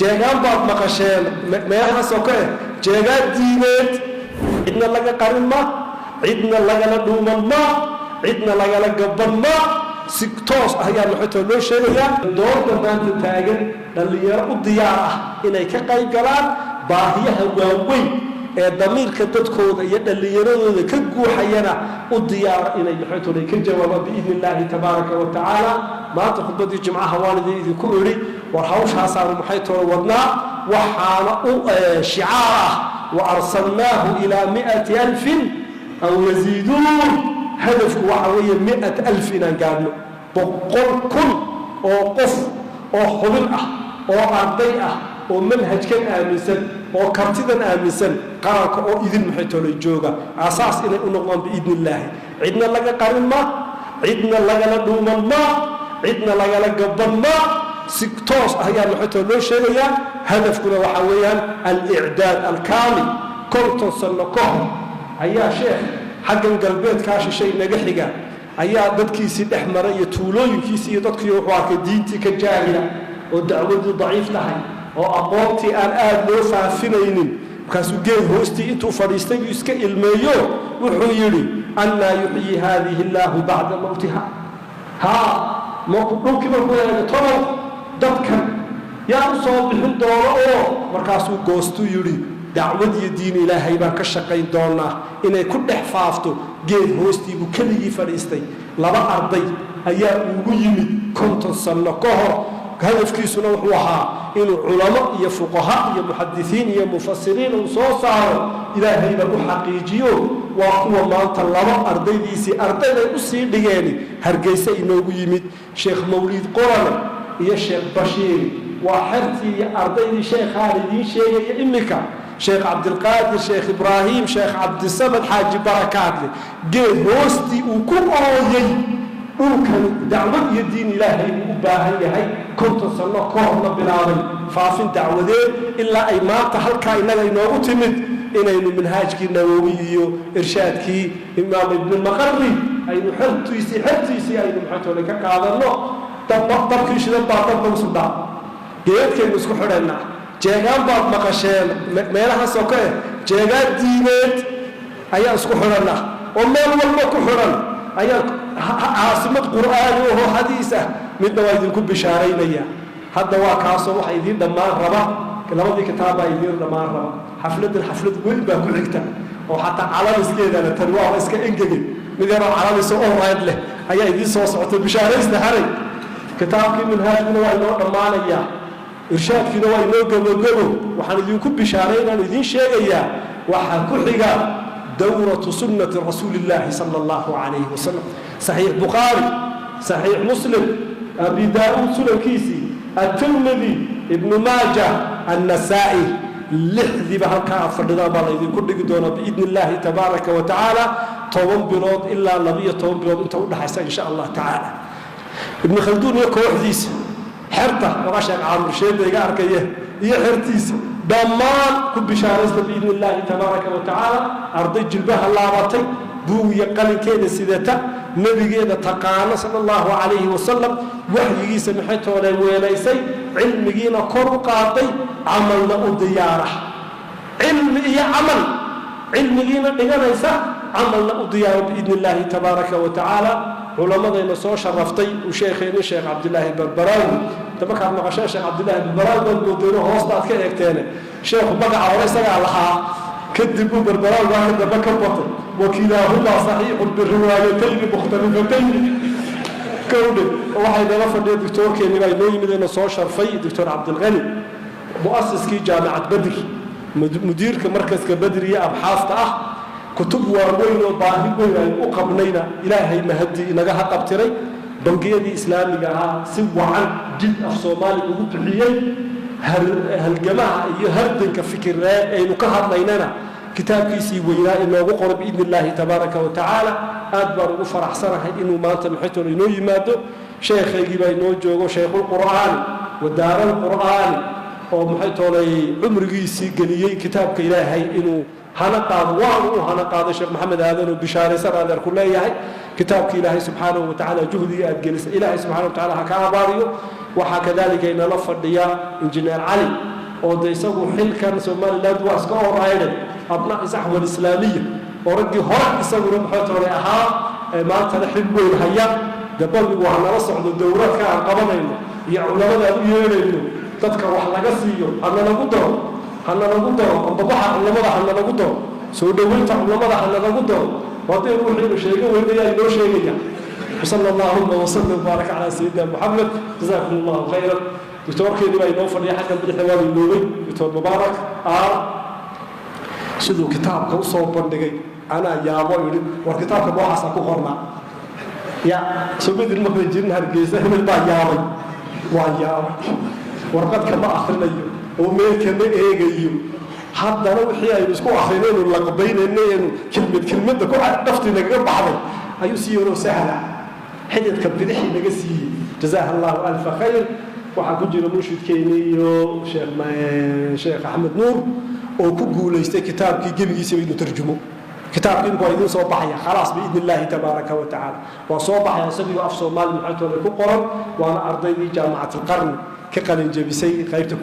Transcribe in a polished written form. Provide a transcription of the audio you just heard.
jeegaan baad maqasheen meelaha soke jeegaan diineed cidna laga qarin ma cidna lagala dhuuman ma cidna lagala gaban ma si toos ah ayaa maxay loo sheegayaa doorka maanta taagan dhalinyaro u diyaar ah inay ka qayb galaan baahiyaha waaweyn ee damiirka dadkooda iyo dhalinyaradooda ka guuxayana u diyaar inay maxay ka jawaabaan biidnillaahi tabaaraka wa tacaala maanta khudbadii jimcaha waalidii idinku iri war hawshaasaan maxay wadnaa waxaana u shicaar ah wa arsalnaahu ilaa 100,000 aw yaziiduun hadafku waxa weeye 100,000 inaan gaadhno 100,000 oo qof oo xubin ah oo arday ah oo manhajkan aaminsan oo kartidan aaminsan qaranka oo idin maxay tolay jooga asaas inay u noqdaan biidnillaahi cidna laga qarin ma cidna lagala dhuuman ma cidna lagala gaban ma si toos ah ayaa maxay loo sheegayaa hadafkuna waxa weeyaan al-i'daad al-kaamil konton sano ka hor ayaa sheekh xaggan galbeedkaa shishay naga xiga ayaa dadkiisii dhex maray iyo tuulooyinkiisii iyo dadkii wuxuu arkay diintii ka jaahila oo dacwadii daciif tahay oo aqoontii aan aad loo faafinaynin markaasuu geed hoostii intuu fadhiistay uu iska ilmeeyo wuxuu yidhi annaa yuxyi haadihi illaahu bacda mawtiha dhulkii markuu eega toban dadkan yaa u soo bixin doono oo markaasuu goostuu yidhi dacwad iyo diin ilaahay baan ka shaqayn doonaa inay ku dhex faafto geed hoostii buu keligii fadhiistay 2 arday ayaa ugu yimid 50 sano ka hor hadafkiisuna wuxuu ahaa inuu culamo iyo fuqaha iyo muxadisiin iyo mufasiriin uu soo saaro ilaahayba u xaqiijiyo waa kuwa maanta 2 ardaydiisii ardayday u sii dhigeen hargeysa inoogu yimid sheekh mawlid qorane iyo sheekh bashiir waa xertii iyo ardaydii sheekh Khalid sheegay imika sheekh Abdulqaadir sheekh Ibrahim sheekh Abdisamad Xaaji Barakaat geed hoostii uu ku ooyay dhulkan dacwad iyo diin ilaahay u baahan yahay 50 sano ka hor la bilaabay faafin dacwadeed ilaa ay maanta halkaa inaga inoogu timid inaynu manhaajkii nawawi iyo irshaadkii imaam ibn al-Maqarri aynu xertiisii aynu maxay ka qaadano dabkii shidan baa dabka u sudhaa geedkaynu isku xidhaynaa jeegaan baad maqasheen meelaha soke jeegaan diineed ayaa isku xidhanaa oo meel walba ku xidhan ayaa caasimad qur'aani oo hadiis ah midna waa idinku bishaaraynaya hadda waa kaasoo waxa idin dhammaan raba labadii kitaab baa idin dhammaan raba xaflad weyn baa ku xigta oo xataa calaamiskeedana tan waa iska engegay mid yar oo calaamiso oo raad leh ayaa idin soo socota bishaaraysta haray kitaabkii manhaajkuna waa inoo dhammaanaya irshaadkiina waa inoo gabogabo waxaan idinku bishaaraynaan idin sheegayaa waxaa ku xiga دورة سنة رسول الله صلى الله عليه وسلم صحيح بخاري صحيح مسلم أبي داود سنن كيسي الترمذي ابن ماجه النسائي لحذي بهالكا فردنا بالله إذن كل قدونا بإذن الله تبارك وتعالى طوام برود إلا نبي طوام برود انت ودنا حيسا إن شاء الله تعالى ابن خلدون يكو حديث حرته وراشا عامر شيء بيقارك إيه حرتيس دمان كل بشارة بإذن الله تبارك وتعالى أرضي جلبها اللابطي بو يقلن كيدا سيدتا نبي كيدا تقانا صلى الله عليه وسلم وحي سمحته ولا ويليسي علم جينا كرو قاطي عملنا الديارة علم إيا عمل علم جينا لغنيسا عملنا الديارة بإذن الله تبارك وتعالى علماء نصو شرفتي وشيخين الشيخ عبد الله البربراوي تبقى عبد الشيخ عبد الله البربراوي قلت له هوسطات كيكتاني شيخ بقى وليس لها كذبوا بالبراء واحد بكر بطل وكلاهما صحيح بالروايتين مختلفتين كونه واحد رفض الدكتور كان يبين من النصوص شرفي الدكتور عبد الغني مؤسس كي جامعة بدر مدير كمركز كبدرية أبحاث كتب وروين وباهي وقبلنا إلهي مهدي نجاها قبتري بنقية إسلامية سوى عن جد الصومالي وبحيي هالجماعة يهردن كفكر أي نكهر ليننا كتاب كيسي ويناء إنه وقر بإذن الله تبارك وتعالى أدبر وفرح سنة إنه ما تمحتر إنه يماده شيخ يجيب إنه جوجو شيخ القرآن ودار القرآن ومحتر عمر كيسي قليي كتاب كإلهي إنه هنقاض وهنقاض الشيخ محمد هذا وبشارة سر هذا كله كتاب كإلهي سبحانه وتعالى جهدي أجلس إلهي سبحانه وتعالى هكذا باريو وحكذلك إن لفظيا إنجنير علي وديسقوا حل كان سومالي لا دواسك أو رايد أبناء الصحوة الإسلامية ورجي هرق يسقوا محيط رأها ما تنحبوا الحياة دبل وحنا نصعد الدورات كان قبلنا يا علماء يقولون تذكر وحنا قصيو أنا نقدر انطبح علماء حنا نقدر سو دويت علماء حنا نقدر وأتي روحي شيء ويبيع له شيء وصلى الله وسلم وبارك على سيدنا محمد جزاكم الله خيرا دكتور كيدي باي نو فدي حق بدخوان اللوي دكتور مبارك sidoo kitaabka u soo bandhigay ana yaabo yiri war kitaabka waxaas ku qorna ya subidin ma jirin hargeysa hebel baa yaabay waa yaabay warqadka ma akhrinayo oo meelkana eegayo haddana wixii ay isku akhriyeen la qabaynayeen kelmad ku dhaftii naga baxday ayuu siiyay sahla xididka bidixi naga siiyay jazaakallahu alf khayr waxa ku jira mushidkeena iyo sheekh Ahmed Nuur oo ku guuleystay kitaabkii gebigiisa inuu tarjumo kitaabkii waa idin soo baxaya khalaas biidnillaahi tabaaraka wa taala waa soo baxaya sababta af Soomaali maxay ku qoran waana ardaydii jaamacad qarn ka qalin jabisay qaybta